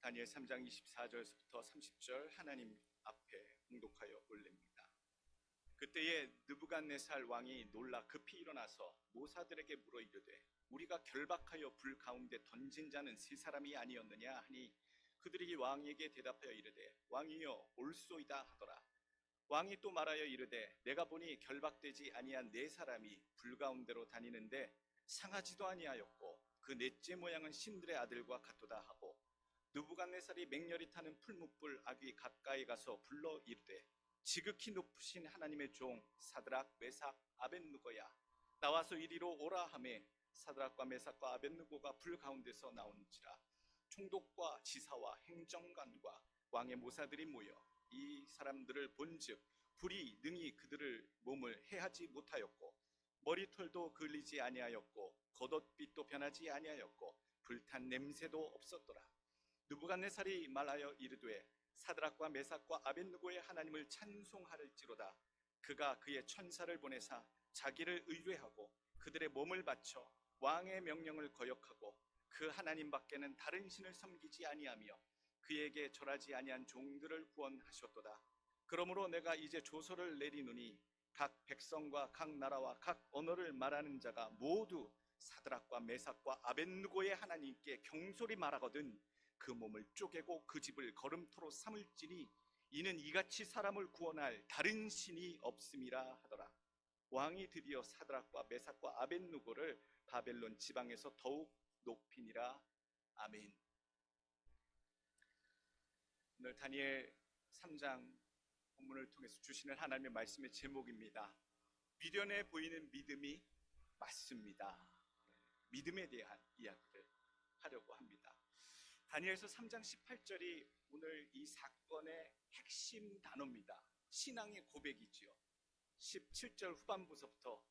다니엘 3장 24절부터 30절 하나님 앞에 봉독하여 올립니다. 그때에 느부갓네살 왕이 놀라 급히 일어나서 모사들에게 물어 이르되 우리가 결박하여 불 가운데 던진 자는 세 사람이 아니었느냐 하니 그들이 왕에게 대답하여 이르되 왕이여 올소이다 하더라. 왕이 또 말하여 이르되 내가 보니 결박되지 아니한 네 사람이 불 가운데로 다니는데 상하지도 아니하였고 그 넷째 모양은 신들의 아들과 같도다 하고 느부갓네살이 맹렬히 타는 풀무불 아귀 가까이 가서 불러 이르되 지극히 높으신 하나님의 종 사드락 메삭 아벳느고야 나와서 이리로 오라 하매 사드락과 메삭과 아벳느고가 불 가운데서 나온지라. 총독과 지사와 행정관과 왕의 모사들이 모여 이 사람들을 본즉 불이 능히 그들을 몸을 해하지 못하였고 머리털도 그을리지 아니하였고 겉옷빛도 변하지 아니하였고 불탄 냄새도 없었더라. 느부갓네살이 말하여 이르되 사드락과 메삭과 아벳느고의 하나님을 찬송할지로다. 그가 그의 천사를 보내사 자기를 의뢰하고 그들의 몸을 바쳐 왕의 명령을 거역하고 그 하나님 밖에는 다른 신을 섬기지 아니하며 그에게 절하지 아니한 종들을 구원하셨도다. 그러므로 내가 이제 조서를 내리노니 각 백성과 각 나라와 각 언어를 말하는 자가 모두 사드락과 메삭과 아벳느고의 하나님께 경솔히 말하거든 그 몸을 쪼개고 그 집을 걸음토로 삼을지니 이는 이같이 사람을 구원할 다른 신이 없음이라 하더라. 왕이 드디어 사드락과 메삭과 아벳느고를 바벨론 지방에서 더욱 높이니라. 아멘. 오늘 다니엘 3장 본문을 통해서 주시는 하나님의 말씀의 제목입니다. 미련해 보이는 믿음이 맞습니다. 믿음에 대한 이야기를 하려고 합니다. 다니엘서 3장 18절이 오늘 이 사건의 핵심 단어입니다. 신앙의 고백이지요. 17절 후반부서부터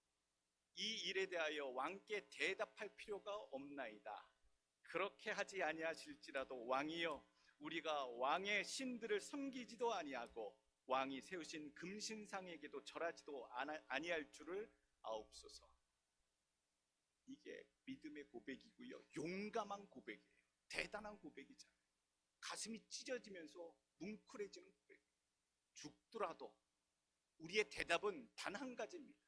이 일에 대하여 왕께 대답할 필요가 없나이다. 그렇게 하지 아니하실지라도 왕이여 우리가 왕의 신들을 섬기지도 아니하고 왕이 세우신 금신상에게도 절하지도 아니할 줄을 아옵소서. 이게 믿음의 고백이고요. 용감한 고백이에요. 대단한 고백이잖아요. 가슴이 찢어지면서 뭉클해지는 고백이에요. 죽더라도 우리의 대답은 단 한 가지입니다.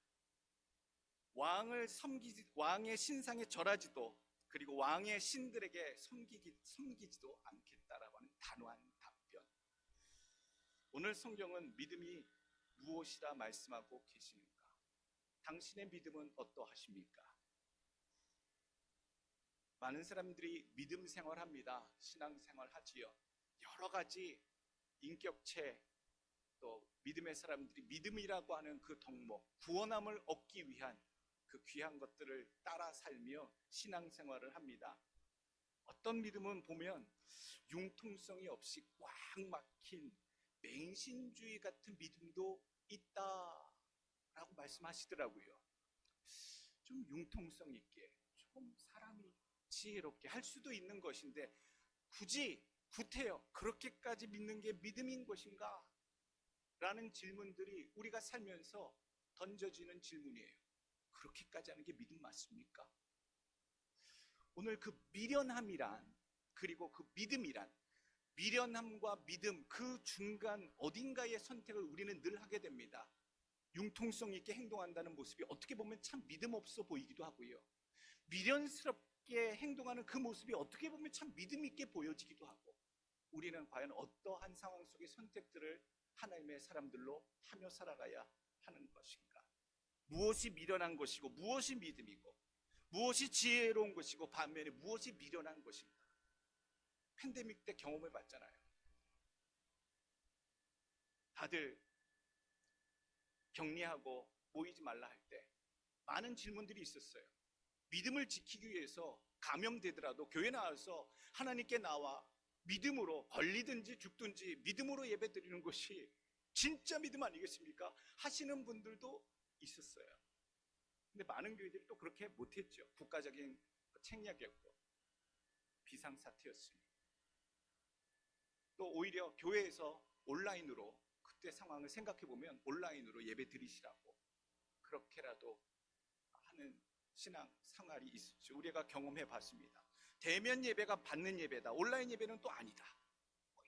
왕의 신상에 절하지도 그리고 왕의 신들에게 섬기지도 않겠다라고 하는 단호한 답변. 오늘 성경은 믿음이 무엇이라 말씀하고 계십니까? 당신의 믿음은 어떠하십니까? 많은 사람들이 믿음 생활합니다. 신앙 생활하지요. 여러 가지 인격체 또 믿음의 사람들이 믿음이라고 하는 그 덕목, 구원함을 얻기 위한 그 귀한 것들을 따라 살며 신앙 생활을 합니다. 어떤 믿음은 보면 융통성이 없이 꽉 막힌 맹신주의 같은 믿음도 있다라고 말씀하시더라고요. 좀 융통성 있게, 좀 사람이 지혜롭게 할 수도 있는 것인데 굳이 구태여 그렇게까지 믿는 게 믿음인 것인가? 라는 질문들이 우리가 살면서 던져지는 질문이에요. 그렇게까지 하는 게 믿음 맞습니까? 오늘 그 미련함이란 그리고 그 믿음이란 미련함과 믿음 그 중간 어딘가의 선택을 우리는 늘 하게 됩니다. 융통성 있게 행동한다는 모습이 어떻게 보면 참 믿음 없어 보이기도 하고요. 미련스럽게 행동하는 그 모습이 어떻게 보면 참 믿음 있게 보여지기도 하고 우리는 과연 어떠한 상황 속의 선택들을 하나님의 사람들로 하며 살아가야 하는 것인가? 무엇이 미련한 것이고 무엇이 믿음이고 무엇이 지혜로운 것이고 반면에 무엇이 미련한 것인가? 팬데믹 때 경험해 봤잖아요. 다들 격리하고 모이지 말라 할 때 많은 질문들이 있었어요. 믿음을 지키기 위해서 감염되더라도 교회 나와서 하나님께 나와 믿음으로 걸리든지 죽든지 믿음으로 예배 드리는 것이 진짜 믿음 아니겠습니까? 하시는 분들도 있었어요. 근데 많은 교회들이 또 그렇게 못했죠. 국가적인 책략이었고 비상사태였으니 또 오히려 교회에서 온라인으로 그때 상황을 생각해 보면 온라인으로 예배 드리시라고 그렇게라도 하는 신앙 생활이 있었죠. 우리가 경험해 봤습니다. 대면 예배가 받는 예배다, 온라인 예배는 또 아니다.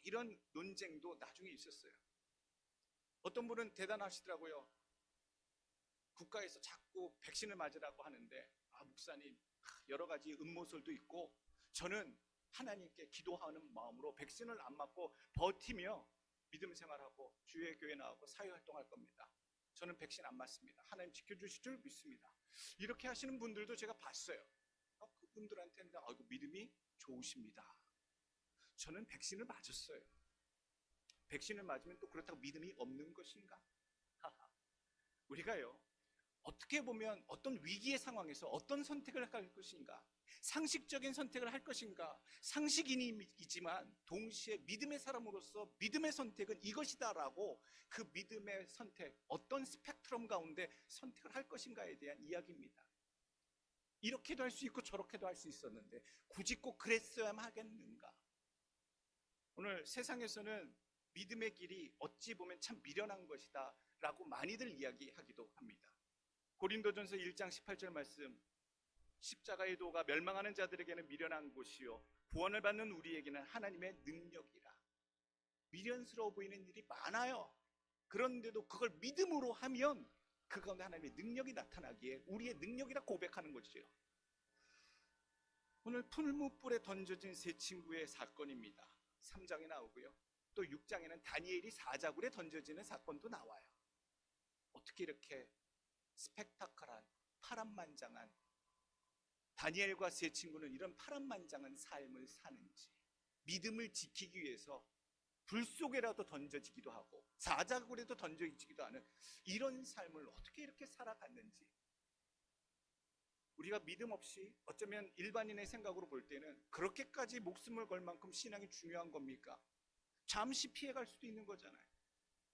이런 논쟁도 나중에 있었어요. 어떤 분은 대단하시더라고요. 국가에서 자꾸 백신을 맞으라고 하는데, 목사님, 여러 가지 음모설도 있고 저는 하나님께 기도하는 마음으로 백신을 안 맞고 버티며 믿음 생활하고 주의 교회 나오고 사회활동할 겁니다. 저는 백신 안 맞습니다. 하나님 지켜주실 줄 믿습니다. 이렇게 하시는 분들도 제가 봤어요. 그분들한테는 믿음이 좋으십니다. 저는 백신을 맞았어요. 백신을 맞으면 또 그렇다고 믿음이 없는 것인가? 우리가요, 어떻게 보면 어떤 위기의 상황에서 어떤 선택을 할 것인가, 상식적인 선택을 할 것인가, 상식인이지만 동시에 믿음의 사람으로서 믿음의 선택은 이것이다라고 그 믿음의 선택, 어떤 스펙트럼 가운데 선택을 할 것인가에 대한 이야기입니다. 이렇게도 할 수 있고 저렇게도 할 수 있었는데 굳이 꼭 그랬어야만 하겠는가? 오늘 세상에서는 믿음의 길이 어찌 보면 참 미련한 것이다 라고 많이들 이야기하기도 합니다. 고린도전서 1장 18절 말씀, 십자가의 도가 멸망하는 자들에게는 미련한 곳이요 구원을 받는 우리에게는 하나님의 능력이라. 미련스러워 보이는 일이 많아요. 그런데도 그걸 믿음으로 하면 그 가운데 하나님의 능력이 나타나기에 우리의 능력이라 고백하는 것이죠. 오늘 풀무불에 던져진 세 친구의 사건입니다. 3장에 나오고요, 또 6장에는 다니엘이 사자굴에 던져지는 사건도 나와요. 어떻게 이렇게 스펙타클한 파란만장한 다니엘과 세 친구는 이런 파란만장한 삶을 사는지, 믿음을 지키기 위해서 불 속에라도 던져지기도 하고 사자굴에도 던져지기도 하는 이런 삶을 어떻게 이렇게 살아갔는지, 우리가 믿음 없이 어쩌면 일반인의 생각으로 볼 때는 그렇게까지 목숨을 걸 만큼 신앙이 중요한 겁니까? 잠시 피해갈 수도 있는 거잖아요.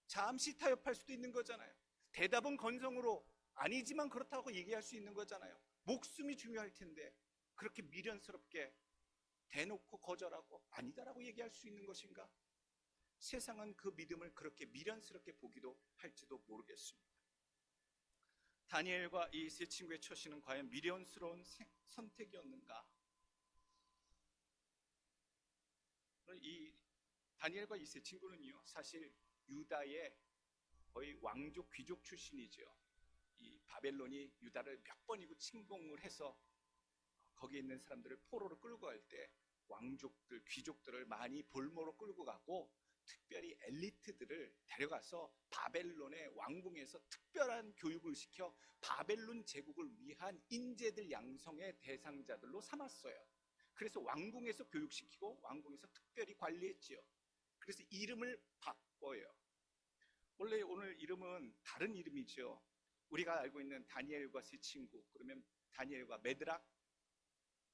잠시 타협할 수도 있는 거잖아요. 대답은 건성으로 아니지만 그렇다고 얘기할 수 있는 거잖아요. 목숨이 중요할 텐데 그렇게 미련스럽게 대놓고 거절하고 아니다라고 얘기할 수 있는 것인가? 세상은 그 믿음을 그렇게 미련스럽게 보기도 할지도 모르겠습니다. 다니엘과 이 세 친구의 처신은 과연 미련스러운 선택이었는가? 이 다니엘과 이 세 친구는요, 사실 유다의 거의 왕족 귀족 출신이죠. 이 바벨론이 유다를 몇 번이고 침공을 해서 거기에 있는 사람들을 포로로 끌고 갈 때 왕족들, 귀족들을 많이 볼모로 끌고 가고 특별히 엘리트들을 데려가서 바벨론의 왕궁에서 특별한 교육을 시켜 바벨론 제국을 위한 인재들 양성의 대상자들로 삼았어요. 그래서 왕궁에서 교육시키고 왕궁에서 특별히 관리했지요. 그래서 이름을 바꿔요. 원래 오늘 이름은 다른 이름이죠. 우리가 알고 있는 다니엘과 세 친구, 그러면 다니엘과 메드락,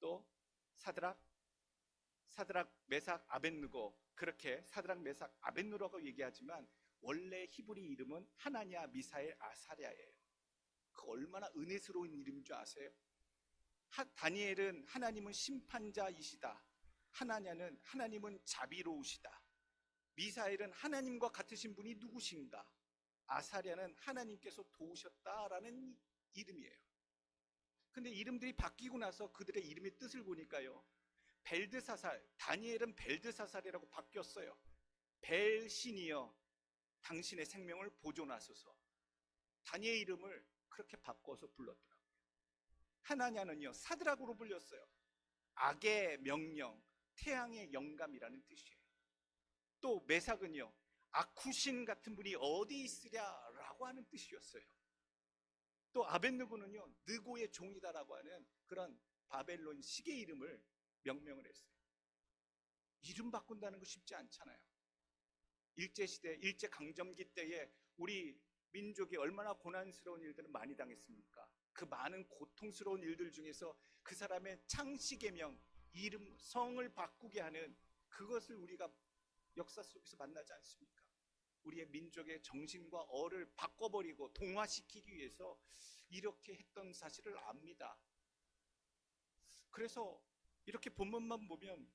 또 사드락, 메삭, 아벳느고, 그렇게 사드락, 메삭, 아벳느고라고 얘기하지만 원래 히브리 이름은 하나냐, 미사엘, 아사랴예요. 그 얼마나 은혜스러운 이름인 줄 아세요? 다니엘은 하나님은 심판자이시다, 하나님은 자비로우시다, 미사엘은 하나님과 같으신 분이 누구신가, 아사랴는 하나님께서 도우셨다라는 이름이에요. 근데 이름들이 바뀌고 나서 그들의 이름의 뜻을 보니까요, 벨드사살, 다니엘은 벨드사살이라고 바뀌었어요. 벨신이여 당신의 생명을 보존하소서. 다니엘 이름을 그렇게 바꿔서 불렀더라고요. 하나냐는요, 사드락으로 불렸어요. 악의 명령, 태양의 영감이라는 뜻이에요. 또 메삭은요, 아쿠신 같은 분이 어디 있으랴라고 하는 뜻이었어요. 또 아벳느고는요, 느고의 종이다라고 하는 그런 바벨론식의 이름을 명명을 했어요. 이름 바꾼다는 거 쉽지 않잖아요. 일제시대, 일제강점기 때에 우리 민족이 얼마나 고난스러운 일들을 많이 당했습니까? 그 많은 고통스러운 일들 중에서 그 사람의 창씨계명, 이름, 성을 바꾸게 하는 그것을 우리가 역사 속에서 만나지 않습니까? 우리의 민족의 정신과 어를 바꿔버리고 동화시키기 위해서 이렇게 했던 사실을 압니다. 그래서 이렇게 본문만 보면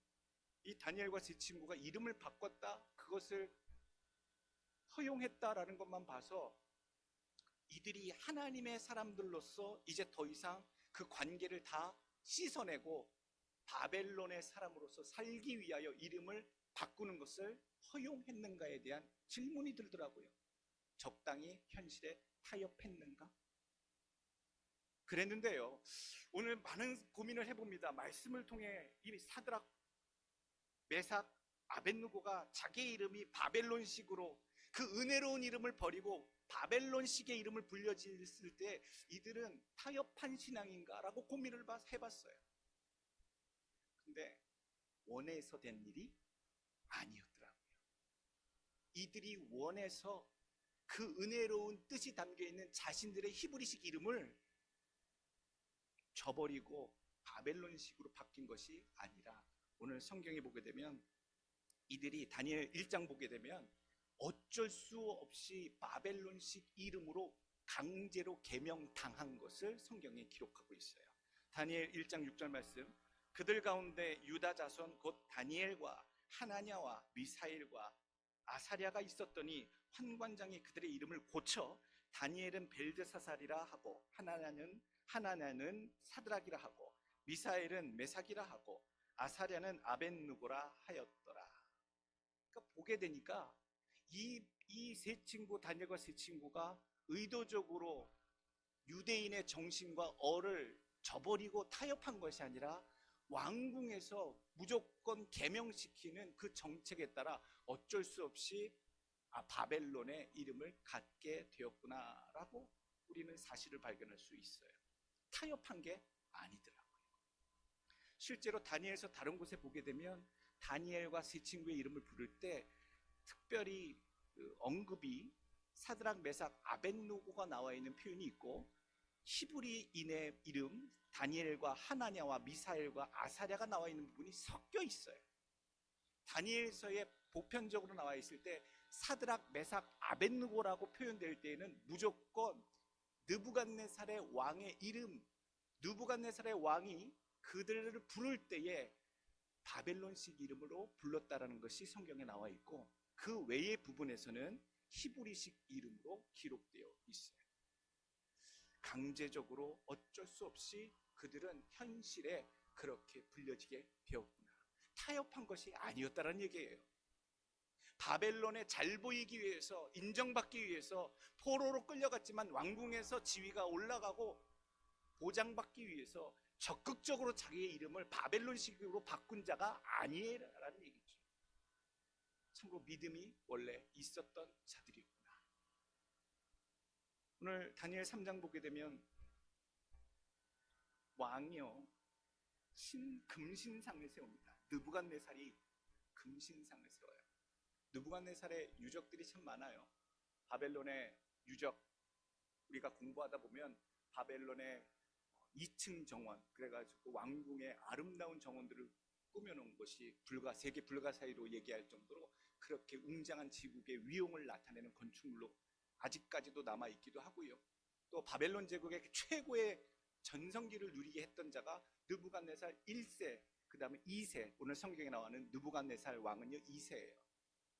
이 다니엘과 세 친구가 이름을 바꿨다, 그것을 허용했다라는 것만 봐서 이들이 하나님의 사람들로서 이제 더 이상 그 관계를 다 씻어내고 바벨론의 사람으로서 살기 위하여 이름을 바꾸는 것을 허용했는가에 대한 질문이 들더라고요. 적당히 현실에 타협했는가? 그랬는데요, 오늘 많은 고민을 해봅니다. 말씀을 통해 이 사드락, 메삭, 아벳느고가 자기 이름이 바벨론식으로 그 은혜로운 이름을 버리고 바벨론식의 이름을 불려졌을 때 이들은 타협한 신앙인가라고 고민을 해봤어요. 근데 원해서 된 일이 아니었더라고요. 이들이 원해서 그 은혜로운 뜻이 담겨있는 자신들의 히브리식 이름을 저버리고 바벨론식으로 바뀐 것이 아니라, 오늘 성경에 보게 되면 이들이 다니엘 1장 보게 되면 어쩔 수 없이 바벨론식 이름으로 강제로 개명당한 것을 성경에 기록하고 있어요. 다니엘 1장 6절 말씀, 그들 가운데 유다 자손 곧 다니엘과 하나냐와 미사일과 아사랴가 있었더니 환관장이 그들의 이름을 고쳐 다니엘은 벨드사살이라 하고 하나냐는 사드락이라 하고 미사엘은 메삭이라 하고 아사랴는 아벳느고라 하였더라. 그러니까 보게 되니까 이 세 친구, 다니엘과 세 친구가 의도적으로 유대인의 정신과 어를 저버리고 타협한 것이 아니라 왕궁에서 무조건 개명시키는 그 정책에 따라 어쩔 수 없이 바벨론의 이름을 갖게 되었구나라고 우리는 사실을 발견할 수 있어요. 타협한 게 아니더라고요. 실제로 다니엘서 다른 곳에 보게 되면 다니엘과 세 친구의 이름을 부를 때 특별히 언급이 사드락, 메삭, 아벳느고가 나와 있는 표현이 있고, 히브리인의 이름 다니엘과 하나냐와 미사엘과 아사랴가 나와 있는 부분이 섞여 있어요. 다니엘서에 보편적으로 나와 있을 때 사드락, 메삭, 아벳느고라고 표현될 때에는 무조건 느부갓네살의 왕의 이름, 느부갓네살의 왕이 그들을 부를 때에 바벨론식 이름으로 불렀다라는 것이 성경에 나와 있고, 그 외의 부분에서는 히브리식 이름으로 기록되어 있어요. 강제적으로 어쩔 수 없이 그들은 현실에 그렇게 불려지게 되었구나. 타협한 것이 아니었다는 얘기예요. 바벨론에 잘 보이기 위해서, 인정받기 위해서 포로로 끌려갔지만 왕궁에서 지위가 올라가고 보장받기 위해서 적극적으로 자기의 이름을 바벨론식으로 바꾼 자가 아니라는 얘기죠. 참고 믿음이 원래 있었던 자들이구나. 오늘 다니엘 3장 보게 되면 왕이요 금신상을 세웁니다. 느부갓네살이 금신상을 세워요. 느부갓네살의 유적들이 참 많아요. 바벨론의 유적, 우리가 공부하다 보면 바벨론의 2층 정원, 그래가지고 왕궁의 아름다운 정원들을 꾸며놓은 것이 세계 불가사의로 얘기할 정도로 그렇게 웅장한 지국의 위용을 나타내는 건축물로 아직까지도 남아있기도 하고요. 또 바벨론 제국의 최고의 전성기를 누리게 했던 자가 느부갓네살 1세, 그 다음에 2세, 오늘 성경에 나오는 느부갓네살 왕은요 2세예요.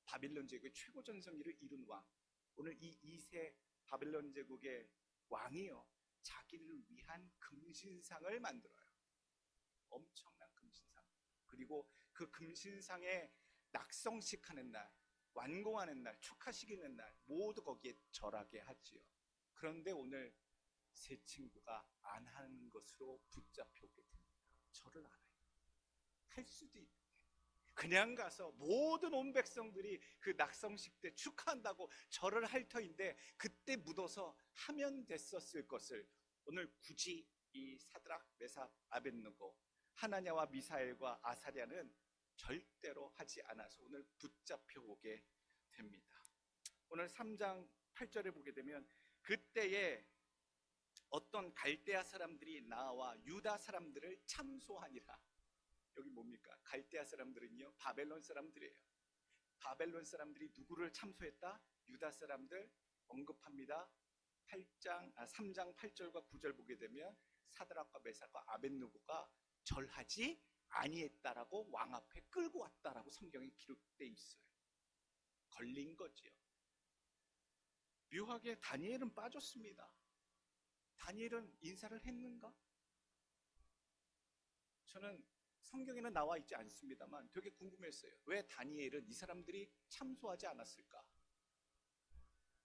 바벨론 제국의 최고 전성기를 이룬 왕. 오늘 이 2세 바벨론 제국의 왕이요 자기를 위한 금신상을 만들어요. 엄청난 금신상. 그리고 그 금신상에 낙성식 하는 날, 완공하는 날, 축하식 있는 날 모두 거기에 절하게 하지요. 그런데 오늘 세 친구가 안 하는 것으로 붙잡혀오게 됩니다. 절을 안 해요. 할 수도 있는데 그냥 가서 모든 온 백성들이 그 낙성식 때 축하한다고 절을 할 터인데 그때 묻어서 하면 됐었을 것을 오늘 굳이 이 사드락, 메삭, 아벳느고, 하나냐와 미사엘과 아사랴는 절대로 하지 않아서 오늘 붙잡혀 오게 됩니다. 오늘 3장 8절에 보게 되면 그때에 어떤 갈대아 사람들이 나와 유다 사람들을 참소하니라. 여기 뭡니까? 갈대아 사람들은요 바벨론 사람들이에요. 바벨론 사람들이 누구를 참소했다? 유다 사람들 언급합니다. 3장 8절과 9절 보게 되면 사드락과 메삭과 아벳느고가 절하지 아니했다라고 왕 앞에 끌고 왔다라고 성경에 기록되어 있어요. 걸린 거지요. 묘하게 다니엘은 빠졌습니다. 다니엘은 인사를 했는가? 저는 성경에는 나와 있지 않습니다만 되게 궁금했어요. 왜 다니엘은 이 사람들이 참소하지 않았을까?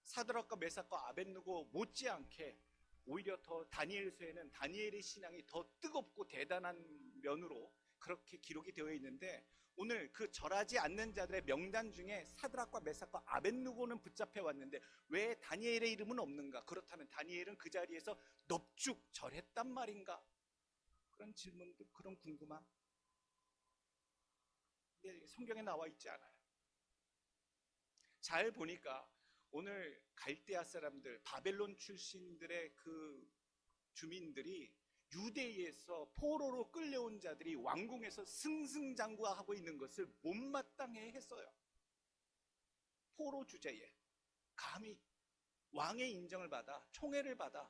사드락과 메삭과 아벳느고 못지않게 오히려 더 다니엘서에는 다니엘의 신앙이 더 뜨겁고 대단한 면으로 그렇게 기록이 되어 있는데, 오늘 그 절하지 않는 자들의 명단 중에 사드락과 메삭과 아벳느고는 붙잡혀 왔는데 왜 다니엘의 이름은 없는가? 그렇다면 다니엘은 그 자리에서 넙죽 절했단 말인가? 그런 질문들, 그런 궁금함. 근데 성경에 나와 있지 않아요. 잘 보니까 오늘 갈대아 사람들, 바벨론 출신들의 그 주민들이 유대에서 포로로 끌려온 자들이 왕궁에서 승승장구하고 있는 것을 못마땅해 했어요. 포로 주제에 감히 왕의 인정을 받아 총애를 받아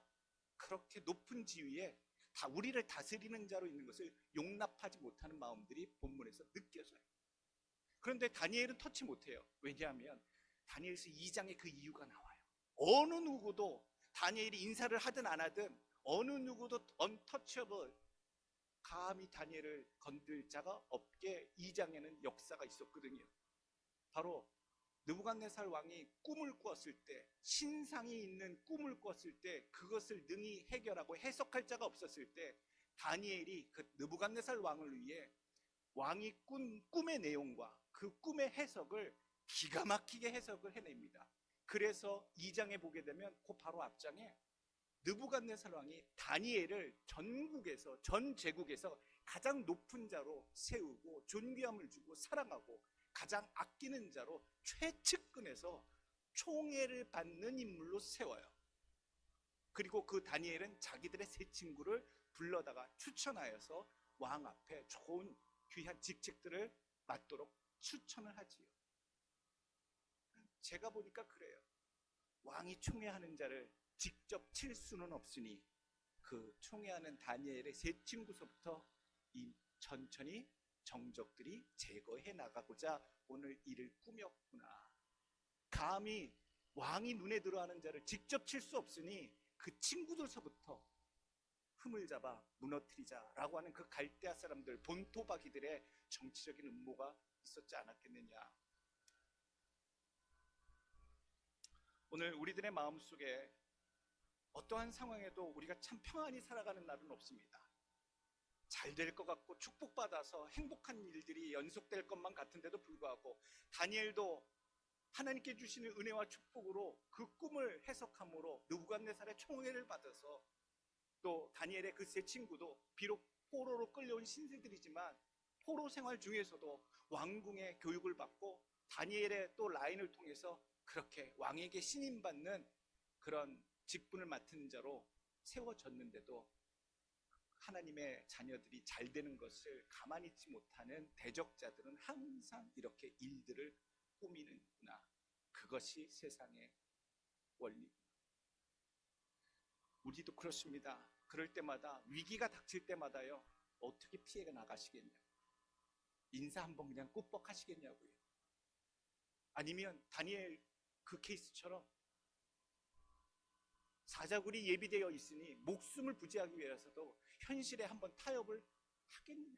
그렇게 높은 지위에 다 우리를 다스리는 자로 있는 것을 용납하지 못하는 마음들이 본문에서 느껴져요. 그런데 다니엘은 터치 못해요. 왜냐하면 다니엘서 2장에 그 이유가 나와요. 어느 누구도 다니엘이 인사를 하든 안 하든 어느 누구도 untouchable, 감히 다니엘을 건들 자가 없게 2장에는 역사가 있었거든요. 바로 느부갓네살 왕이 꿈을 꾸었을 때, 신상이 있는 꿈을 꾸었을 때 그것을 능히 해결하고 해석할 자가 없었을 때 다니엘이 그 느부갓네살 왕을 위해 왕이 꾼 꿈의 내용과 그 꿈의 해석을 기가 막히게 해석을 해냅니다. 그래서 2장에 보게 되면 그 바로 앞장에 느부갓네살 왕이 다니엘을 전국에서, 전 제국에서 가장 높은 자로 세우고 존귀함을 주고 사랑하고 가장 아끼는 자로 최측근에서 총애를 받는 인물로 세워요. 그리고 그 다니엘은 자기들의 세 친구를 불러다가 추천하여서 왕 앞에 좋은 귀한 직책들을 맡도록 추천을 하지요. 제가 보니까 그래요. 왕이 총애하는 자를 직접 칠 수는 없으니 그 총애하는 다니엘의 세 친구서부터 이 천천히 정적들이 제거해 나가고자 오늘 이를 꾸몄구나. 감히 왕이 눈에 들어하는 자를 직접 칠 수 없으니 그 친구들서부터 흠을 잡아 무너뜨리자라고 하는 그 갈대아 사람들, 본토박이들의 정치적인 음모가 있었지 않았겠느냐. 오늘 우리들의 마음속에 어떠한 상황에도 우리가 참 평안히 살아가는 날은 없습니다. 잘 될 것 같고 축복받아서 행복한 일들이 연속될 것만 같은데도 불구하고 다니엘도 하나님께 주시는 은혜와 축복으로 그 꿈을 해석함으로 느부갓네살의 총애를 받아서, 또 다니엘의 그 세 친구도 비록 포로로 끌려온 신세들이지만 포로 생활 중에서도 왕궁의 교육을 받고 다니엘의 또 라인을 통해서 그렇게 왕에게 신임받는 그런 직분을 맡은 자로 세워졌는데도 하나님의 자녀들이 잘 되는 것을 가만히 있지 못하는 대적자들은 항상 이렇게 일들을 꾸미는구나. 그것이 세상의 원리구나. 우리도 그렇습니다. 그럴 때마다, 위기가 닥칠 때마다요, 어떻게 피해가 나가시겠냐고, 인사 한번 그냥 꾸벅 하시겠냐고요. 아니면 다니엘 그 케이스처럼 사자굴이 예비되어 있으니 목숨을 부지하기 위해서도 현실에 한번 타협을 하겠느냐.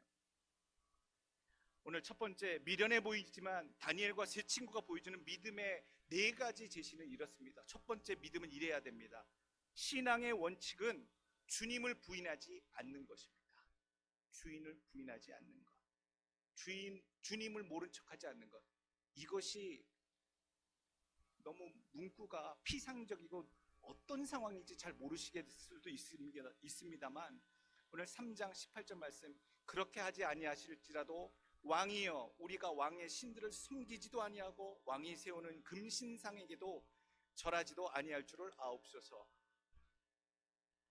오늘 첫 번째, 미련해 보이지만 다니엘과 세 친구가 보여주는 믿음의 네 가지 제시는 이렇습니다. 첫 번째 믿음은 이래야 됩니다. 신앙의 원칙은 주님을 부인하지 않는 것입니다. 주인을 부인하지 않는 것, 주님을 모른 척하지 않는 것. 이것이 너무 문구가 피상적이고 어떤 상황인지 잘 모르시게 될 수도 있습니다만 오늘 3장 18절 말씀, 그렇게 하지 아니하실지라도 왕이여 우리가 왕의 신들을 숨기지도 아니하고 왕이 세우는 금신상에게도 절하지도 아니할 줄을 아옵소서.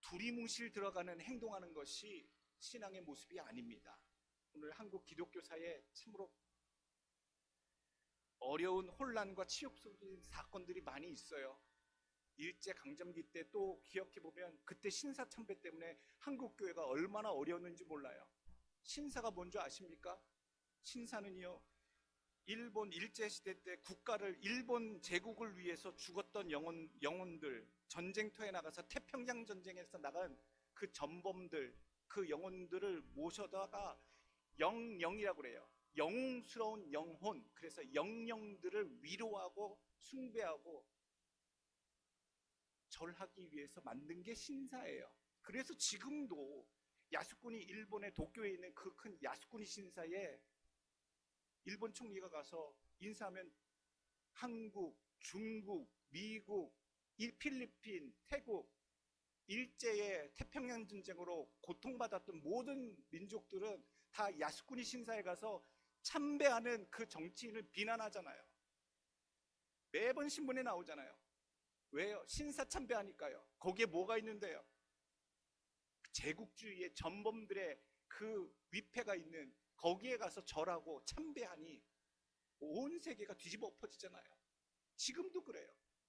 두리뭉실 들어가는 행동하는 것이 신앙의 모습이 아닙니다. 오늘 한국 기독교사에 참으로 어려운 혼란과 치욕 속인 사건들이 많이 있어요. 일제강점기 때 또 기억해보면 그때 신사참배 때문에 한국교회가 얼마나 어려웠는지 몰라요. 신사가 뭔지 아십니까? 신사는요, 일본 일제시대 때 국가를, 일본 제국을 위해서 죽었던 영혼들, 전쟁터에 나가서 태평양 전쟁에서 나간 그 전범들, 그 영혼들을 모셔다가 영영이라고 그래요. 영웅스러운 영혼. 그래서 영령들을 위로하고 숭배하고 절하기 위해서 만든 게 신사예요. 그래서 지금도 야스쿠니, 일본의 도쿄에 있는 그 큰 야스쿠니 신사에 일본 총리가 가서 인사하면 한국, 중국, 미국, 필리핀, 태국, 일제의 태평양 전쟁으로 고통받았던 모든 민족들은 다 야스쿠니 신사에 가서 참배하는 그 정치인을 비난하잖아요. 매번 신문에 나오잖아요. 왜요? 신사 참배하니까요. 거기에 뭐가 있는데요? 제국주의의 전범들의 그 위패가 있는 거기에 가서 절하고 참배하니 온 세계가 뒤집어 엎어지잖아요. 지금도 그래요.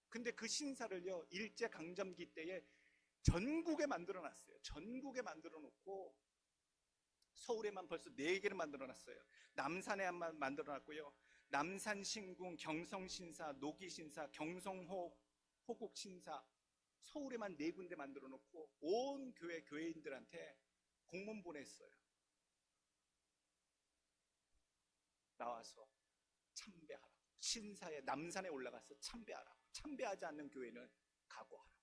근데 그 신사를요, 일제강점기 때에 전국에 만들어 놨어요. 전국에 만들어 놓고 서울에만 벌써 4개를 만들어 놨어요. 남산에만 만들어 놨고요. 남산 신궁, 경성 신사, 노기 신사, 경성호 호국 신사, 서울에만 4군데 만들어 놓고 온 교회인들한테 공문 보냈어요. 나와서 참배하라고. 신사에 남산에 올라가서 참배하라고. 참배하지 않는 교회는 각오하라고.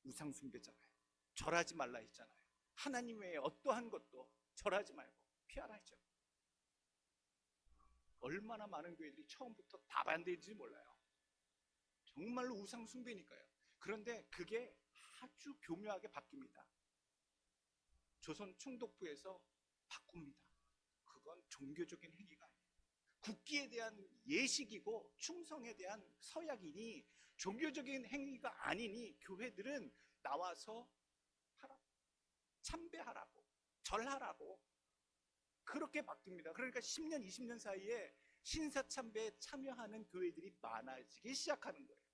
우상 숭배잖아요. 절하지 말라 했잖아요. 하나님 외에 어떠한 것도 절하지 말고 피하라 했죠. 얼마나 많은 교회들이 처음부터 다 반대인지 몰라요. 정말로 우상 숭배니까요. 그런데 그게 아주 교묘하게 바뀝니다. 조선 총독부에서 바꿉니다. 그건 종교적인 행위가 아니에요. 국기에 대한 예식이고 충성에 대한 서약이니 종교적인 행위가 아니니 교회들은 나와서 하라고, 참배하라고, 절하라고 그렇게 바뀝니다. 그러니까 10년, 20년 사이에 신사참배에 참여하는 교회들이 많아지기 시작하는 거예요.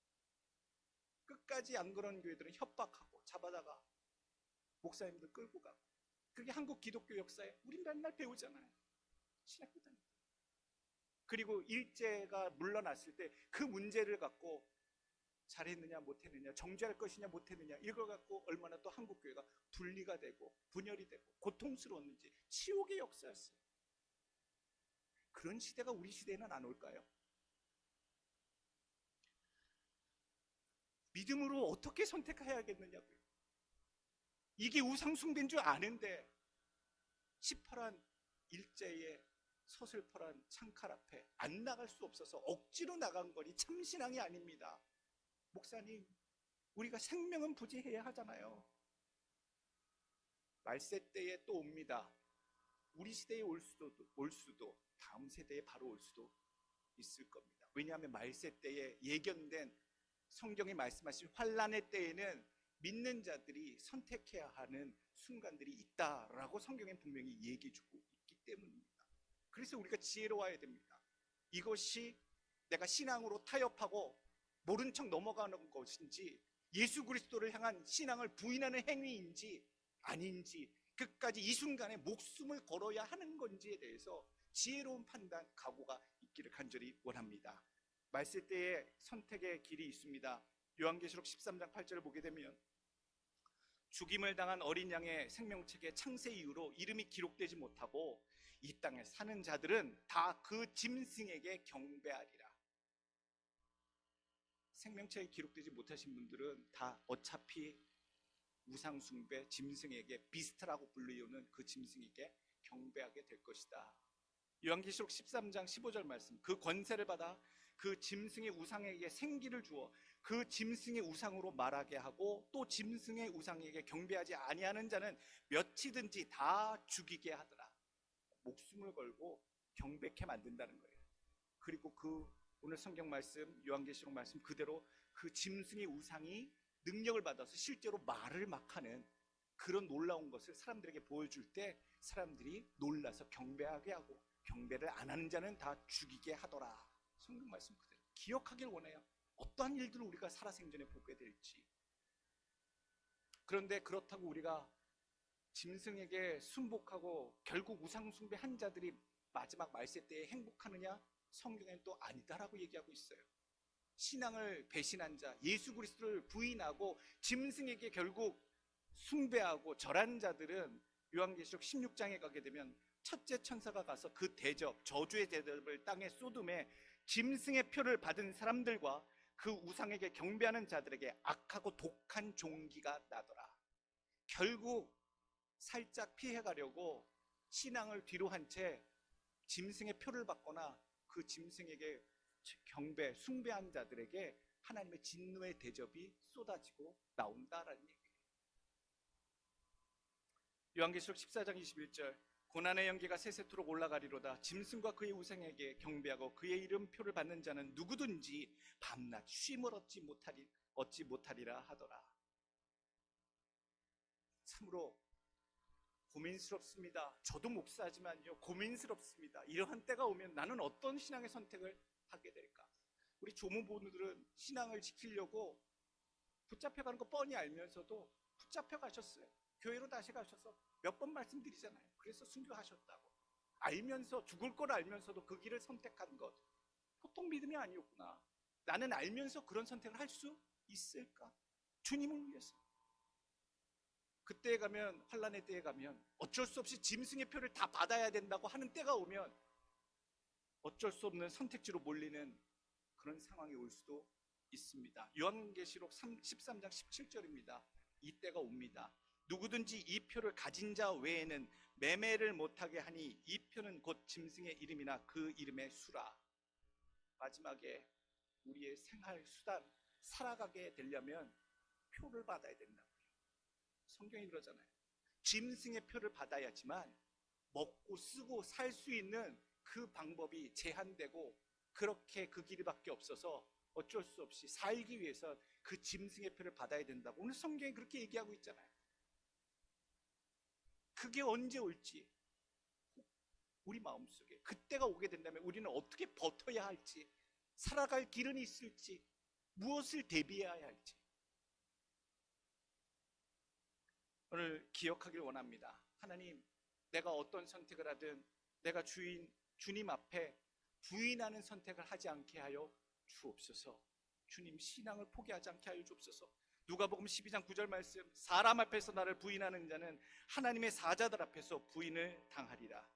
끝까지 안 그런 교회들은 협박하고 잡아다가 목사님들 끌고 가고. 그게 한국 기독교 역사에 우리 맨날 배우잖아요. 신학교 다닐 때. 그리고 일제가 물러났을 때 그 문제를 갖고 잘했느냐 못했느냐, 정죄할 것이냐 못했느냐, 이걸 갖고 얼마나 또 한국교회가 분리가 되고 분열이 되고 고통스러웠는지 치욕의 역사였어요. 그런 시대가 우리 시대에는 안 올까요? 믿음으로 어떻게 선택해야겠느냐고요. 이게 우상숭배인 줄 아는데 시퍼란 일제의 서슬퍼란 창칼 앞에 안 나갈 수 없어서 억지로 나간 거니 참신앙이 아닙니다. 목사님, 우리가 생명은 부지해야 하잖아요. 말세 때에 또 옵니다. 우리 시대에 올 수도 다음 세대에 바로 올 수도 있을 겁니다. 왜냐하면 말세 때에 예견된 성경이 말씀하신 환란의 때에는 믿는 자들이 선택해야 하는 순간들이 있다라고 성경에 분명히 얘기해주고 있기 때문입니다. 그래서 우리가 지혜로워야 됩니다. 이것이 내가 신앙으로 타협하고 모른 척 넘어가는 것인지 예수 그리스도를 향한 신앙을 부인하는 행위인지 아닌지 끝까지 이 순간에 목숨을 걸어야 하는 건지에 대해서 지혜로운 판단, 각오가 있기를 간절히 원합니다. 말세 때에 선택의 길이 있습니다. 요한계시록 13장 8절을 보게 되면 죽임을 당한 어린 양의 생명책의 창세 이후로 이름이 기록되지 못하고 이 땅에 사는 자들은 다 그 짐승에게 경배하리라. 생명책에 기록되지 못하신 분들은 다 어차피 우상숭배, 짐승에게 비스트라고 불리우는 그 짐승에게 경배하게 될 것이다. 요한계시록 13장 15절 말씀, 그 권세를 받아 그 짐승의 우상에게 생기를 주어 그 짐승의 우상으로 말하게 하고 또 짐승의 우상에게 경배하지 아니하는 자는 몇이든지 다 죽이게 하더라. 목숨을 걸고 경배케 만든다는 거예요. 그리고 그 오늘 성경 말씀, 요한계시록 말씀 그대로 그 짐승의 우상이 능력을 받아서 실제로 말을 막 하는 그런 놀라운 것을 사람들에게 보여줄 때 사람들이 놀라서 경배하게 하고 경배를 안 하는 자는 다 죽이게 하더라. 성경 말씀 그대로 기억하길 원해요. 어떠한 일들을 우리가 살아생전에 보게 될지. 그런데 그렇다고 우리가 짐승에게 순복하고 결국 우상숭배한 자들이 마지막 말세 때에 행복하느냐? 성경에는 또 아니다라고 얘기하고 있어요. 신앙을 배신한 자, 예수 그리스도를 부인하고 짐승에게 결국 숭배하고 절한 자들은 요한계시록 16장에 가게 되면 첫째 천사가 가서 그 대접, 저주의 대접을 땅에 쏟음에 짐승의 표를 받은 사람들과 그 우상에게 경배하는 자들에게 악하고 독한 종기가 나더라. 결국 살짝 피해가려고 신앙을 뒤로 한 채 짐승의 표를 받거나 그 짐승에게 경배, 숭배한 자들에게 하나님의 진노의 대접이 쏟아지고 나온다라는 얘기예요. 요한계시록 14장 21절, 고난의 연기가 세세토록 올라가리로다. 짐승과 그의 우상에게 경배하고 그의 이름표를 받는 자는 누구든지 밤낮 쉼을 얻지 못하리라 하더라. 참으로 고민스럽습니다. 저도 목사지만요, 고민스럽습니다. 이러한 때가 오면 나는 어떤 신앙의 선택을 하게 될까? 우리 조무부들은 신앙을 지키려고 붙잡혀가는 거 뻔히 알면서도 붙잡혀가셨어요. 교회로 다시 가셔서 몇 번 말씀드리잖아요. 그래서 순교하셨다고. 알면서, 죽을 걸 알면서도 그 길을 선택한 것, 보통 믿음이 아니었구나. 나는 알면서 그런 선택을 할 수 있을까? 주님을 위해서. 그때에 가면, 환란의 때에 가면 어쩔 수 없이 짐승의 표를 다 받아야 된다고 하는 때가 오면 어쩔 수 없는 선택지로 몰리는 그런 상황이 올 수도 있습니다. 요한계시록 13장 17절입니다. 이 때가 옵니다. 누구든지 이 표를 가진 자 외에는 매매를 못하게 하니 이 표는 곧 짐승의 이름이나 그 이름의 수라. 마지막에 우리의 생활 수단, 살아가게 되려면 표를 받아야 된다고요. 성경이 그러잖아요. 짐승의 표를 받아야지만 먹고 쓰고 살 수 있는 그 방법이 제한되고, 그렇게 그 길밖에 없어서 어쩔 수 없이 살기 위해서 그 짐승의 표를 받아야 된다고 오늘 성경이 그렇게 얘기하고 있잖아요. 그게 언제 올지, 우리 마음속에 그때가 오게 된다면 우리는 어떻게 버텨야 할지, 살아갈 길은 있을지, 무엇을 대비해야 할지 오늘 기억하길 원합니다. 하나님, 내가 어떤 선택을 하든 내가 주님 앞에 부인하는 선택을 하지 않게 하여 주옵소서. 주님, 신앙을 포기하지 않게 하여 주옵소서. 누가복음 12장 9절 말씀, 사람 앞에서 나를 부인하는 자는 하나님의 사자들 앞에서 부인을 당하리라.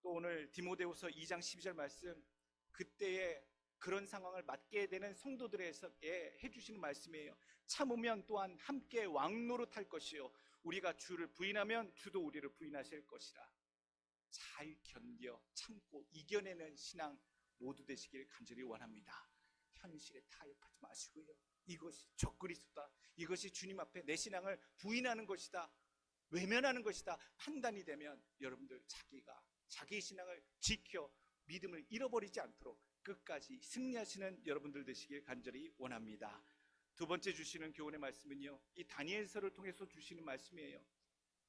또 오늘 디모데후서 2장 12절 말씀, 그때에 그런 상황을 맞게 되는 성도들에게 해주시는 말씀이에요. 참으면 또한 함께 왕노릇할 것이요 우리가 주를 부인하면 주도 우리를 부인하실 것이라. 잘 견뎌 참고 이겨내는 신앙 모두 되시길 간절히 원합니다. 현실에 타협하지 마시고요, 이것이 적그리스도다, 이것이 주님 앞에 내 신앙을 부인하는 것이다, 외면하는 것이다 판단이 되면 여러분들 자기 신앙을 지켜 믿음을 잃어버리지 않도록 끝까지 승리하시는 여러분들 되시길 간절히 원합니다. 두 번째 주시는 교훈의 말씀은요, 이 다니엘서를 통해서 주시는 말씀이에요.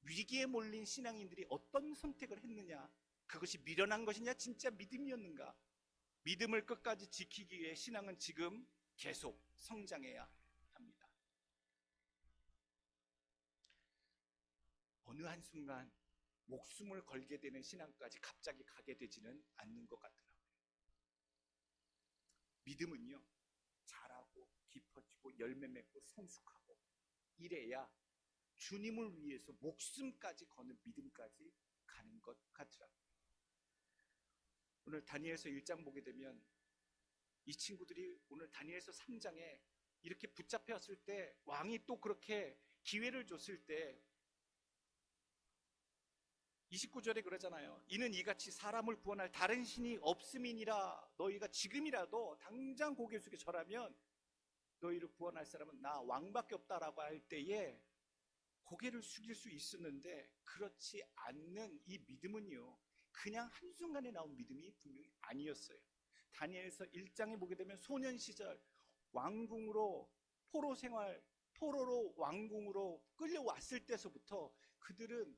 위기에 몰린 신앙인들이 어떤 선택을 했느냐, 그것이 미련한 것이냐 진짜 믿음이었는가. 믿음을 끝까지 지키기 위해 신앙은 지금 계속 성장해야 합니다. 어느 한순간 목숨을 걸게 되는 신앙까지 갑자기 가게 되지는 않는 것 같더라고요. 믿음은요, 자라고 깊어지고 열매 맺고 성숙하고 이래야 주님을 위해서 목숨까지 거는 믿음까지 가는 것 같더라고요. 오늘 다니엘서 1장 보게 되면 이 친구들이 오늘 다니엘서 3장에 이렇게 붙잡혔을 때, 왕이 또 그렇게 기회를 줬을 때 29절에 그러잖아요. 이는 이같이 사람을 구원할 다른 신이 없음이니라. 너희가 지금이라도 당장 고개 숙여 절하면 너희를 구원할 사람은 나 왕밖에 없다라고 할 때에 고개를 숙일 수 있었는데, 그렇지 않는 이 믿음은요, 그냥 한순간에 나온 믿음이 분명히 아니었어요. 다니엘서 1장에 보게 되면 소년 시절 왕궁으로 포로로 왕궁으로 끌려왔을 때서부터 그들은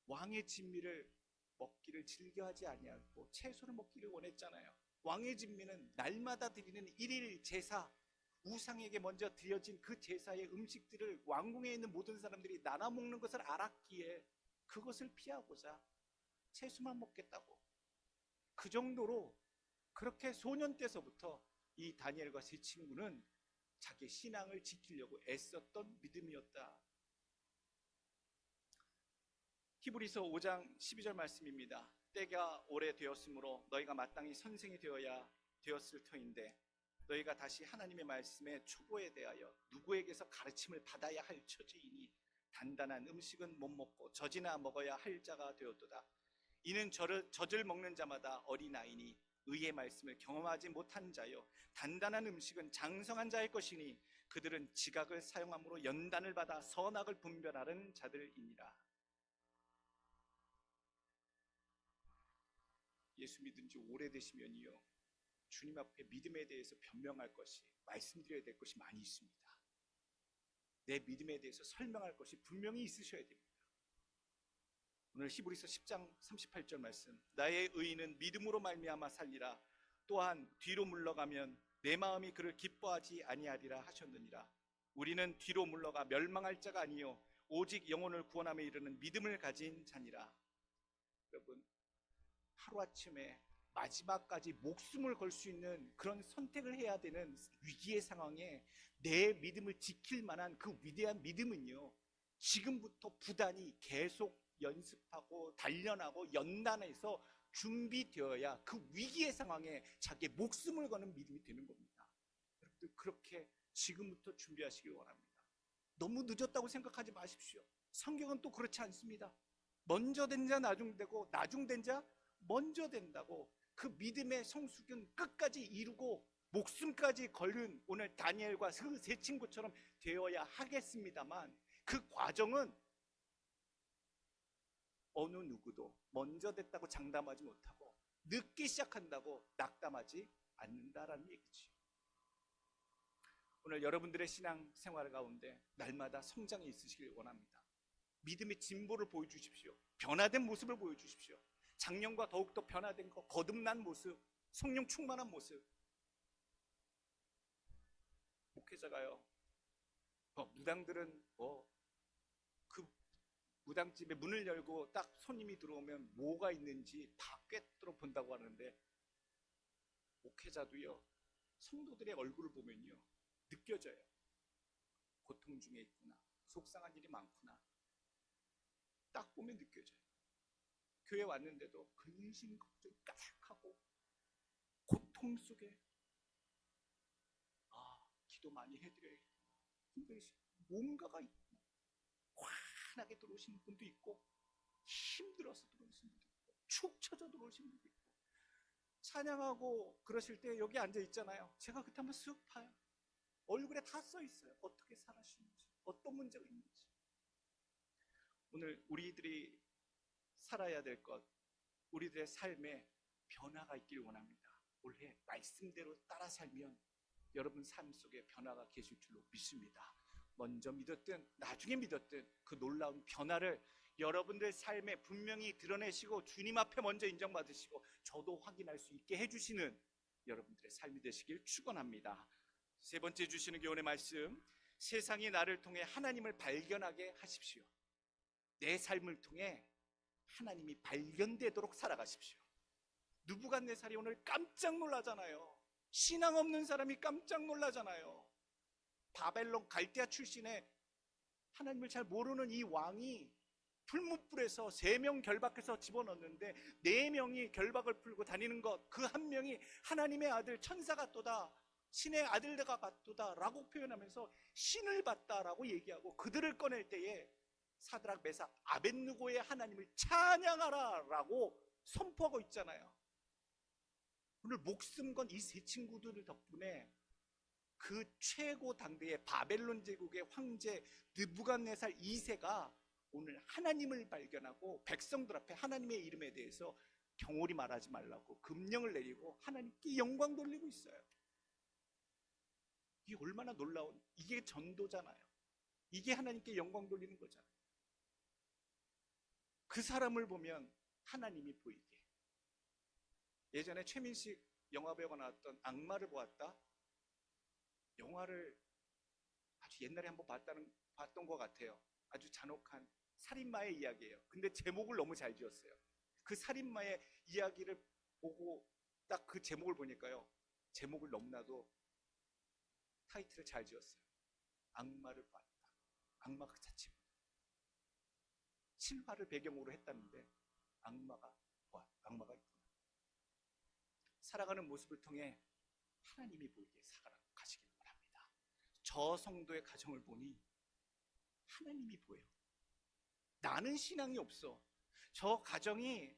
왕의 진미를 먹기를 즐겨하지 아니하고 채소를 먹기를 원했잖아요. 왕의 진미는 날마다 드리는 일일 제사, 우상에게 먼저 드려진 그 제사의 음식들을 왕궁에 있는 모든 사람들이 나눠 먹는 것을 알았기에 그것을 피하고자 채소만 먹겠다고, 그 정도로 그렇게 소년 때서부터 이 다니엘과 세 친구는 자기 신앙을 지키려고 애썼던 믿음이었다. 히브리서 5장 12절 말씀입니다. 때가 오래되었으므로 너희가 마땅히 선생이 되어야 되었을 터인데 너희가 다시 하나님의 말씀의 초보에 대하여 누구에게서 가르침을 받아야 할 처지이니 단단한 음식은 못 먹고 젖이나 먹어야 할 자가 되었도다. 이는 젖을 먹는 자마다 어린아이니 의의 말씀을 경험하지 못한 자요 단단한 음식은 장성한 자의 것이니 그들은 지각을 사용함으로 연단을 받아 선악을 분별하는 자들이니라. 예수 믿은 지 오래되시면요 주님 앞에 믿음에 대해서 변명할 것이, 말씀드려야 될 것이 많이 있습니다. 내 믿음에 대해서 설명할 것이 분명히 있으셔야 됩니다. 오늘 히브리서 10장 38절 말씀, 나의 의인은 믿음으로 말미암아 살리라. 또한 뒤로 물러가면 내 마음이 그를 기뻐하지 아니하리라 하셨느니라. 우리는 뒤로 물러가 멸망할 자가 아니요 오직 영혼을 구원함에 이르는 믿음을 가진 자니라. 여러분, 하루아침에 마지막까지 목숨을 걸 수 있는 그런 선택을 해야 되는 위기의 상황에 내 믿음을 지킬 만한 그 위대한 믿음은요 지금부터 부단히 계속 연습하고 단련하고 연단해서 준비되어야 그 위기의 상황에 자기의 목숨을 거는 믿음이 되는 겁니다. 여러분들 그렇게 지금부터 준비하시길 원합니다. 너무 늦었다고 생각하지 마십시오. 성경은 또 그렇지 않습니다. 먼저 된 자 나중 되고 나중 된 자 먼저 된다고. 그 믿음의 성숙은 끝까지 이루고 목숨까지 걸은 오늘 다니엘과 그 세 친구처럼 되어야 하겠습니다만 그 과정은 어느 누구도 먼저 됐다고 장담하지 못하고 늦게 시작한다고 낙담하지 않는다라는 얘기지. 오늘 여러분들의 신앙 생활 가운데 날마다 성장이 있으시길 원합니다. 믿음의 진보를 보여주십시오. 변화된 모습을 보여주십시오. 작년과 더욱더 변화된 것, 거듭난 모습, 성령 충만한 모습. 목회자가요, 무당들은 그 무당집에 문을 열고 딱 손님이 들어오면 뭐가 있는지 다 꿰뚫어 본다고 하는데, 목회자도요 성도들의 얼굴을 보면요 느껴져요. 고통 중에 있구나, 속상한 일이 많구나, 딱 보면 느껴져요. 교회 왔는데도 근심 걱정이 가득하고 고통 속에 기도 많이 해드려야겠다, 힘들으시고 뭔가가 있고 환하게 들어오시는 분도 있고 힘들어서 들어오시는 분도 있고 축 처져 들어오시는 분도 있고, 찬양하고 그러실 때 여기 앉아 있잖아요. 제가 그때 한번 쓱 봐요. 얼굴에 다 써 있어요. 어떻게 살아시는지, 어떤 문제가 있는지. 오늘 우리들이 살아야 될 것, 우리들의 삶에 변화가 있기를 원합니다. 올해 말씀대로 따라 살면 여러분 삶 속에 변화가 계실 줄로 믿습니다. 먼저 믿었든 나중에 믿었든 그 놀라운 변화를 여러분들 삶에 분명히 드러내시고 주님 앞에 먼저 인정받으시고 저도 확인할 수 있게 해주시는 여러분들의 삶이 되시길 축원합니다. 세 번째 주시는 교훈의 말씀, 세상이 나를 통해 하나님을 발견하게 하십시오. 내 삶을 통해 하나님이 발견되도록 살아가십시오. 느부갓네살이 오늘 깜짝 놀라잖아요. 신앙 없는 사람이 깜짝 놀라잖아요. 바벨론 갈대아 출신의 하나님을 잘 모르는 이 왕이 풀무불에서 3명 결박해서 집어넣었는데 4명이 결박을 풀고 다니는 것, 그 한 명이 하나님의 아들 천사 같도다, 신의 아들가 같도다 라고 표현하면서 신을 봤다라고 얘기하고 그들을 꺼낼 때에 사드락 메삭 아벳느고의 하나님을 찬양하라 라고 선포하고 있잖아요. 오늘 목숨 건 이 세 친구들 덕분에 그 최고 당대의 바벨론 제국의 황제 느부갓네살 2세가 오늘 하나님을 발견하고 백성들 앞에 하나님의 이름에 대해서 경홀히 말하지 말라고 금령을 내리고 하나님께 영광 돌리고 있어요. 이게 얼마나 놀라운, 이게 전도잖아요. 이게 하나님께 영광 돌리는 거잖아요. 그 사람을 보면 하나님이 보이게. 예전에 최민식 영화배우가 나왔던 악마를 보았다, 영화를 아주 옛날에 한번 봤던 것 같아요. 아주 잔혹한 살인마의 이야기예요. 근데 제목을 너무 잘 지었어요. 그 살인마의 이야기를 보고 딱 그 제목을 보니까요, 제목을 너무나도 타이틀을 잘 지었어요. 악마를 봤다. 악마 그 자체입니다. 실화를 배경으로 했다는데 악마가 있구나. 살아가는 모습을 통해 하나님이 보이게 살아가시길 바랍니다. 저 성도의 가정을 보니 하나님이 보여. 나는 신앙이 없어. 저 가정이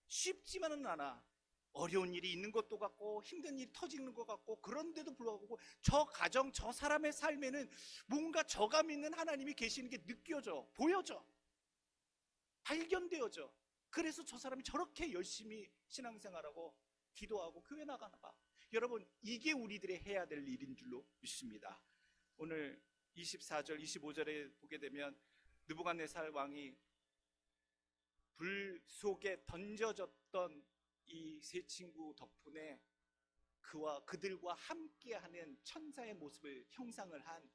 쉽지만은 않아. 어려운 일이 있는 것도 같고 힘든 일이 터지는 것 같고, 그런데도 불구하고 저 가정, 저 사람의 삶에는 뭔가 저가 믿는 하나님이 계시는 게 느껴져, 보여져, 발견되어져. 그래서 저 사람이 저렇게 열심히 신앙생활하고 기도하고 교회 나가나 봐. 여러분, 이게 우리들이 해야 될 일인 줄로 믿습니다. 오늘 24절, 25절에 보게 되면 느부갓네살 왕이 불 속에 던져졌던 이 세 친구 덕분에 그들과 함께하는 천사의 모습을 형상을 한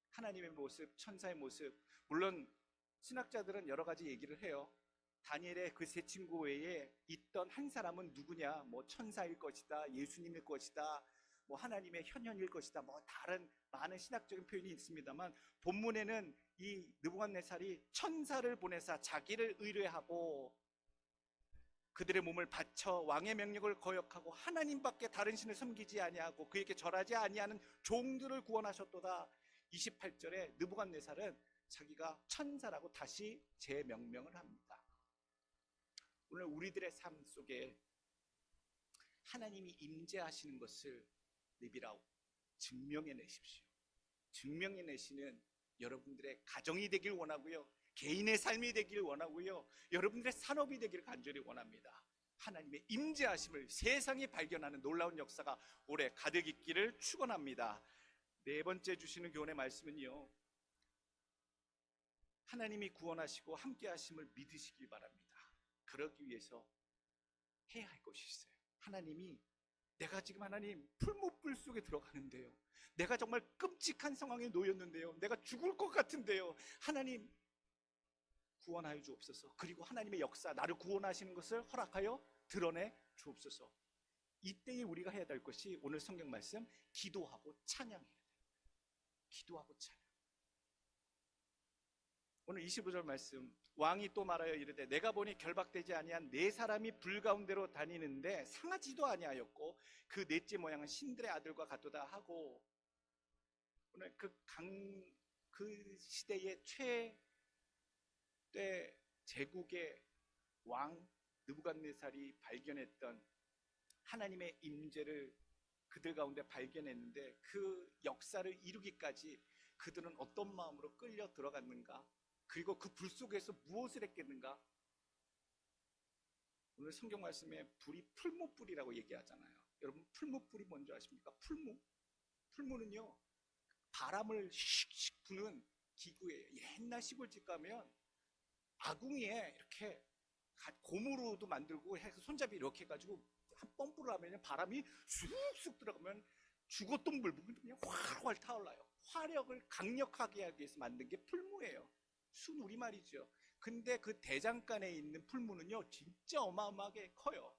하나님의 모습, 천사의 모습. 물론 신학자들은 여러 가지 얘기를 해요. 다니엘의 그 세 친구 외에 있던 한 사람은 누구냐, 뭐 천사일 것이다, 예수님일 것이다, 뭐 하나님의 현현일 것이다, 뭐 다른 많은 신학적인 표현이 있습니다만, 본문에는 이 느부갓네살이 천사를 보내사 자기를 의뢰하고 그들의 몸을 바쳐 왕의 명령을 거역하고 하나님밖에 다른 신을 섬기지 아니하고 그에게 절하지 아니하는 종들을 구원하셨도다. 28절에 느부갓네살은 자기가 천사라고 다시 재명명을 합니다. 오늘 우리들의 삶 속에 하나님이 임재하시는 것을 리비라고 증명해내십시오. 증명해내시는 여러분들의 가정이 되길 원하고요, 개인의 삶이 되길 원하고요, 여러분들의 산업이 되길 간절히 원합니다. 하나님의 임재하심을 세상이 발견하는 놀라운 역사가 올해 가득 있기를 축원합니다. 네 번째 주시는 교훈의 말씀은요, 하나님이 구원하시고 함께 하심을 믿으시길 바랍니다. 그러기 위해서 해야 할 것이 있어요. 하나님이, 내가 지금 하나님 풀무불 속에 들어가는데요, 내가 정말 끔찍한 상황에 놓였는데요, 내가 죽을 것 같은데요, 하나님 구원하여 주옵소서. 그리고 하나님의 역사, 나를 구원하시는 것을 허락하여 드러내 주옵소서. 이때에 우리가 해야 될 것이 오늘 성경 말씀, 기도하고 찬양해야 돼요. 기도하고 찬양. 오늘 25절 말씀, 왕이 또 말하여 이르되 내가 보니 결박되지 아니한 네 사람이 불 가운데로 다니는데 상하지도 아니하였고 그 넷째 모양은 신들의 아들과 같도다 하고, 오늘 그 시대의 최대 제국의 왕 느부갓네살이 발견했던 하나님의 임재를 그들 가운데 발견했는데, 그 역사를 이루기까지 그들은 어떤 마음으로 끌려 들어갔는가, 그리고 그 불 속에서 무엇을 했겠는가. 오늘 성경 말씀에 불이 풀무불이라고 얘기하잖아요. 여러분, 풀무불이 뭔지 아십니까? 풀무는요, 바람을 슉슉 부는 기구예요. 옛날 시골집 가면 아궁이에 이렇게 고무로도 만들고 해서 손잡이 이렇게 해가지고 한 펌프를 하면 바람이 쑥쑥 들어가면 죽었던 불이 그냥 활활 타올라요. 화력을 강력하게 하기 위해서 만든 게 풀무예요. 순 우리말이죠. 근데 그 대장간에 있는 풀무는요, 진짜 어마어마하게 커요.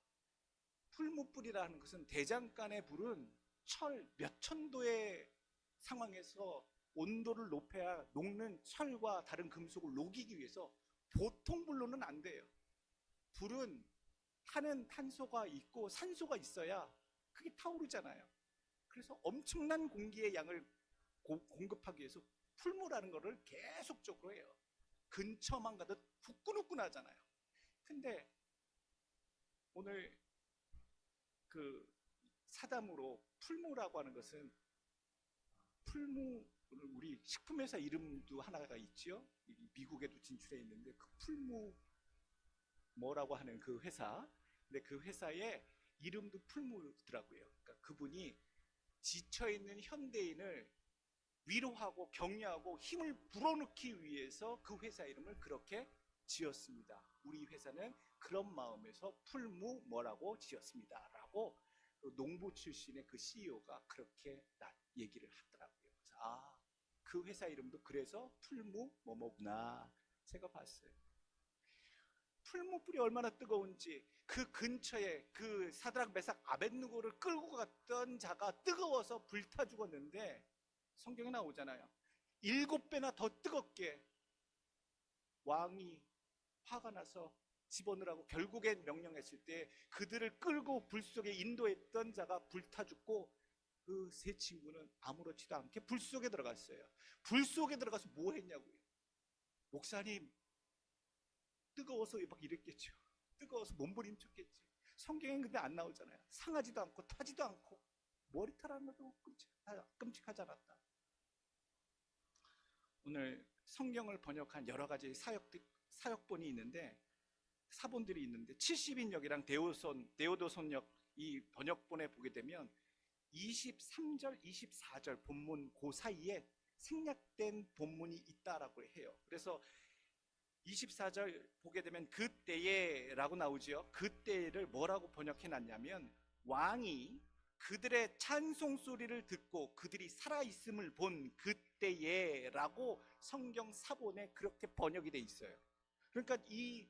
풀무불이라는 것은, 대장간의 불은 몇 천도의 상황에서 온도를 높여야 녹는 철과 다른 금속을 녹이기 위해서 보통 불로는 안 돼요. 불은 타는 탄소가 있고 산소가 있어야 그게 타오르잖아요. 그래서 엄청난 공기의 양을 공급하기 위해서 풀무라는 것을 계속적으로 해요. 근처만 가도 후끈후끈하잖아요. 근데 오늘 그 사담으로 풀무라고 하는 것은, 풀무, 우리 식품회사 이름도 하나가 있죠. 미국에도 진출해 있는데 그 풀무 뭐라고 하는 그 회사, 근데 그 회사의 이름도 풀무더라고요. 그러니까 그분이 지쳐있는 현대인을 위로하고 격려하고 힘을 불어넣기 위해서 그 회사 이름을 그렇게 지었습니다. 우리 회사는 그런 마음에서 풀무 뭐라고 지었습니다 라고 농부 출신의 그 CEO가 그렇게 얘기를 하더라고요. 그래서 그 회사 이름도 그래서 풀무 뭐뭐구나 제가 봤어요. 풀무불이 얼마나 뜨거운지, 그 근처에 그 사드락 메삭 아벳느고를 끌고 갔던 자가 뜨거워서 불타 죽었는데 성경에 나오잖아요. 7배나 더 뜨겁게 왕이 화가 나서 집어넣으라고 결국엔 명령했을 때 그들을 끌고 불 속에 인도했던 자가 불타 죽고 그 세 친구는 아무렇지도 않게 불 속에 들어갔어요. 불 속에 들어가서 뭐 했냐고요. 목사님, 뜨거워서 막 이랬겠죠. 뜨거워서 몸부림쳤겠지. 성경엔 근데 안 나오잖아요. 상하지도 않고 타지도 않고 머리털 하나도 끔찍하지 않았다. 오늘 성경을 번역한 여러 가지 사역본이 있는데, 사본들이 있는데 70인역이랑 데오도손역 이 번역본에 보게 되면 23절, 24절 본문 그 사이에 생략된 본문이 있다라고 해요. 그래서 24절 보게 되면 그때에 라고 나오죠. 그때를 뭐라고 번역해 놨냐면 왕이 그들의 찬송 소리를 듣고 그들이 살아있음을 본 그때에 라고 성경 사본에 그렇게 번역이 돼 있어요. 그러니까 이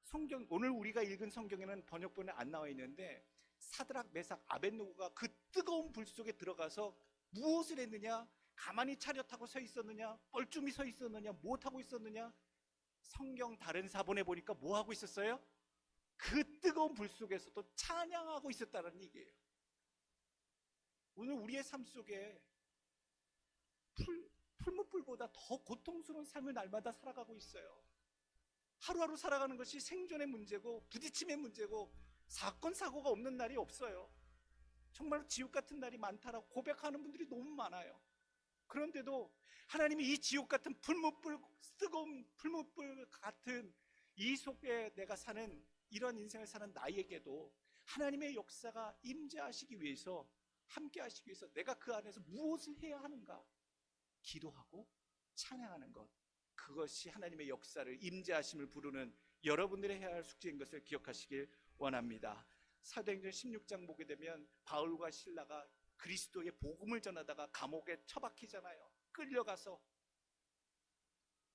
성경, 오늘 우리가 읽은 성경에는 번역본에 안 나와 있는데 사드락, 메삭, 아벳느고가 그 뜨거운 불 속에 들어가서 무엇을 했느냐? 가만히 차렷하고 서 있었느냐? 뻘쭘히 서 있었느냐? 무엇하고 있었느냐? 성경 다른 사본에 보니까 뭐 하고 있었어요? 그 뜨거운 불 속에서도 찬양하고 있었다는 얘기예요. 오늘 우리의 삶 속에 풀무불보다 더 고통스러운 삶을 날마다 살아가고 있어요. 하루하루 살아가는 것이 생존의 문제고 부딪힘의 문제고 사건 사고가 없는 날이 없어요. 정말 지옥 같은 날이 많다라고 고백하는 분들이 너무 많아요. 그런데도 하나님이 이 지옥 같은 뜨거운 풀무불 같은 이 속에 내가 사는 이런 인생을 사는 나에게도 하나님의 역사가 임재하시기 위해서, 함께 하시기 위해서 내가 그 안에서 무엇을 해야 하는가? 기도하고 찬양하는 것, 그것이 하나님의 역사를, 임재하심을 부르는 여러분들이 해야 할 숙제인 것을 기억하시길 원합니다. 사도행전 16장 보게 되면 바울과 실라가 그리스도의 복음을 전하다가 감옥에 처박히잖아요. 끌려가서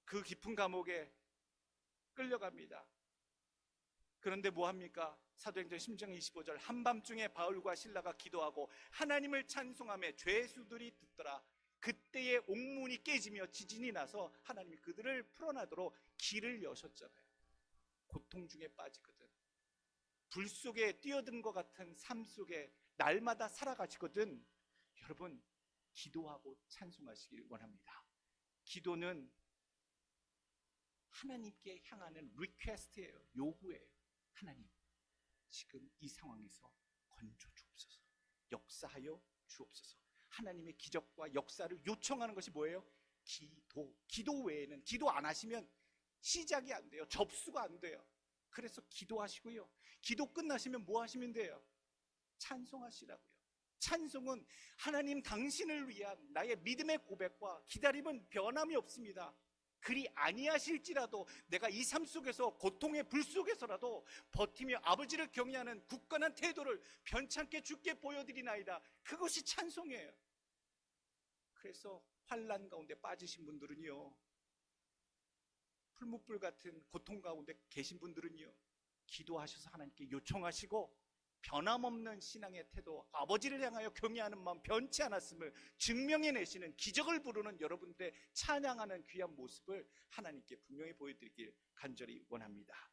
그 깊은 감옥에 끌려갑니다. 그런데 뭐합니까? 사도행전 16장 25절, 한밤중에 바울과 실라가 기도하고 하나님을 찬송하며 죄수들이 듣더라. 그때의 옥문이 깨지며 지진이 나서 하나님이 그들을 풀어나도록 길을 여셨잖아요. 고통 중에 빠지거든, 불 속에 뛰어든 것 같은 삶 속에 날마다 살아가시거든, 여러분 기도하고 찬송하시길 원합니다. 기도는 하나님께 향하는 리퀘스트예요. 요구예요. 하나님, 지금 이 상황에서 건져 주옵소서, 역사하여 주옵소서. 하나님의 기적과 역사를 요청하는 것이 뭐예요? 기도 외에는, 기도 안 하시면 시작이 안 돼요. 접수가 안 돼요. 그래서 기도하시고요, 기도 끝나시면 뭐 하시면 돼요? 찬송하시라고요. 찬송은 하나님 당신을 위한 나의 믿음의 고백과 기다림은 변함이 없습니다. 그리 아니하실지라도 내가 이 삶 속에서 고통의 불 속에서라도 버티며 아버지를 경외하는 굳건한 태도를 변찮게 주께 보여드리나이다. 그것이 찬송이에요. 그래서 환난 가운데 빠지신 분들은요, 풀무불 같은 고통 가운데 계신 분들은요, 기도하셔서 하나님께 요청하시고 변함없는 신앙의 태도, 아버지를 향하여 경외하는 마음 변치 않았음을 증명해내시는, 기적을 부르는 여러분들의 찬양하는 귀한 모습을 하나님께 분명히 보여드리길 간절히 원합니다.